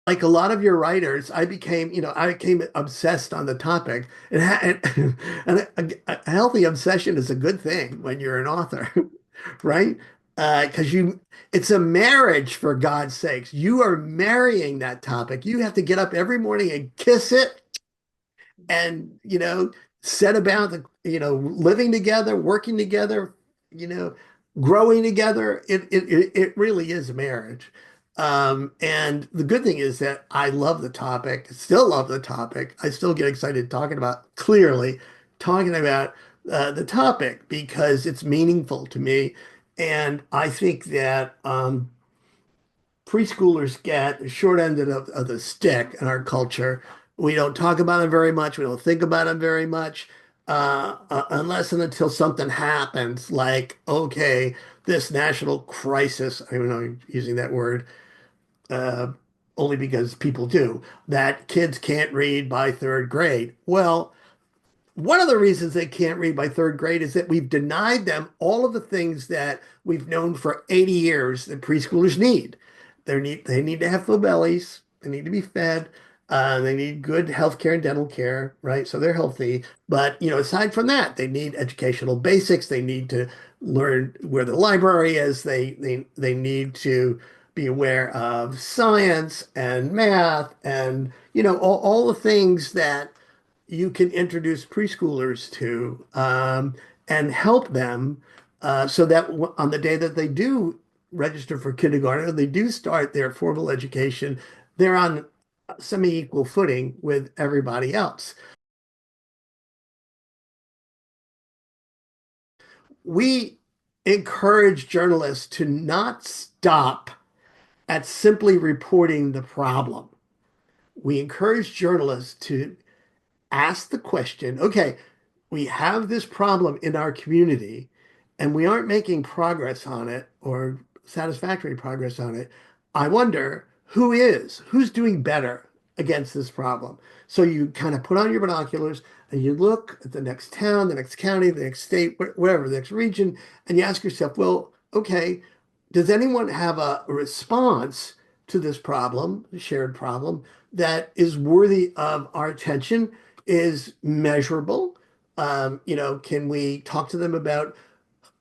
like a lot of your writers, I became obsessed on the topic. And a healthy obsession is a good thing when you're an author, right? Because it's a marriage for God's sakes. You are marrying that topic. You have to get up every morning and kiss it and, set about living together, working together, you know, growing together. It really is a marriage. And the good thing is that I love the topic, still love the topic. I still get excited talking about the topic because it's meaningful to me. And I think that preschoolers get the short end of the stick in our culture. We don't talk about them very much. We don't think about them very much, unless and until something happens, like, okay, this national crisis, I don't know, I'm using that word, uh, only because people do, that kids can't read by third grade. Well, one of the reasons they can't read by third grade is that we've denied them all of the things that we've known for 80 years that preschoolers need. They need to have full bellies. They need to be fed. They need good health care and dental care, right? So they're healthy. But, aside from that, they need educational basics. They need to learn where the library is. They need to be aware of science and math and, all the things that you can introduce preschoolers to, and help them, so that on the day that they do register for kindergarten, or they do start their formal education, they're on semi-equal footing with everybody else. We encourage journalists to not stop at simply reporting the problem. We encourage journalists to ask the question, okay, we have this problem in our community and we aren't making progress on it or satisfactory progress on it. I wonder who's doing better against this problem. So you kind of put on your binoculars and you look at the next town, the next county, the next state, wherever, the next region, and you ask yourself, well, okay, does anyone have a response to this problem, shared problem, that is worthy of our attention, is measurable? Can we talk to them about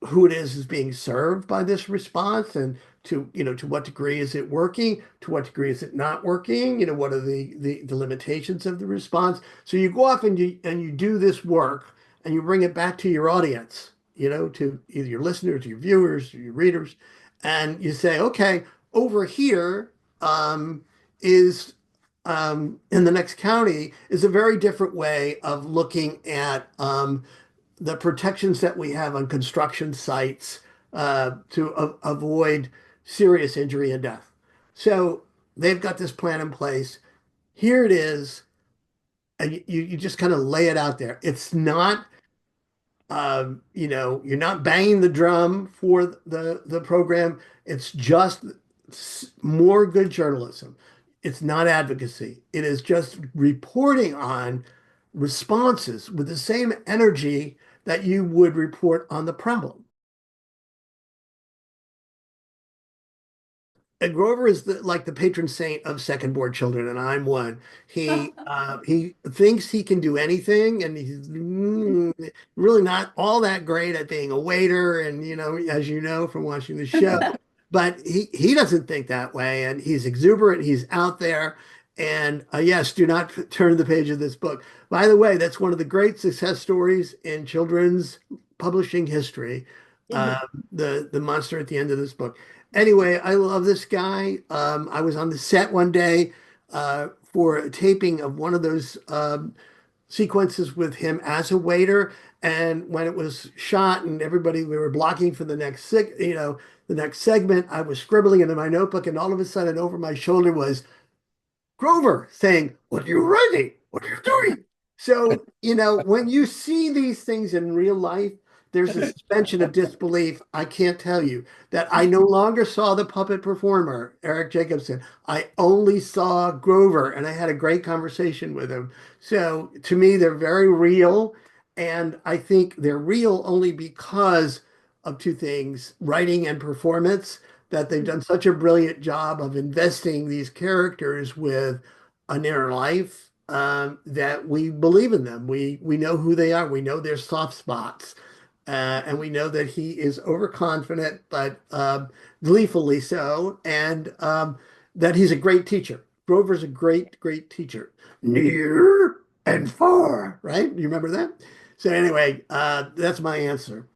who it is being served by this response, and to what degree is it working? To what degree is it not working? What are the limitations of the response? So you go off and you do this work and you bring it back to your audience, to either your listeners, your viewers, or your readers, and you say, okay, over here, is in the next county is a very different way of looking at the protections that we have on construction sites, to avoid serious injury and death. So they've got this plan in place. Here it is, and you just kind of lay it out there. It's not, you're not banging the drum for the program. It's just more good journalism. It's not advocacy. It is just reporting on responses with the same energy that you would report on the problem. And Grover is like the patron saint of second-born children, and I'm one. He thinks he can do anything, and he's really not all that great at being a waiter, and as you know from watching the show. But he doesn't think that way, and he's exuberant. He's out there, and yes, do not turn the page of this book. By the way, that's one of the great success stories in children's publishing history. Uh, the monster at the end of this book. Anyway, I love this guy. I was on the set one day for a taping of one of those sequences with him as a waiter. And when it was shot and we were blocking for the next segment, I was scribbling into my notebook, and all of a sudden over my shoulder was Grover saying, "What are you writing? What are you doing?" So, when you see these things in real life, there's a suspension of disbelief. I can't tell you that I no longer saw the puppet performer, Eric Jacobson. I only saw Grover, and I had a great conversation with him. So, to me, they're very real. And I think they're real only because of two things, writing and performance. that they've done such a brilliant job of investing these characters with an inner life, that we believe in them. We know who they are. We know their soft spots. And we know that he is overconfident, but gleefully so, and that he's a great teacher. Grover's a great, great teacher. Near and far, right? You remember that? So anyway, that's my answer.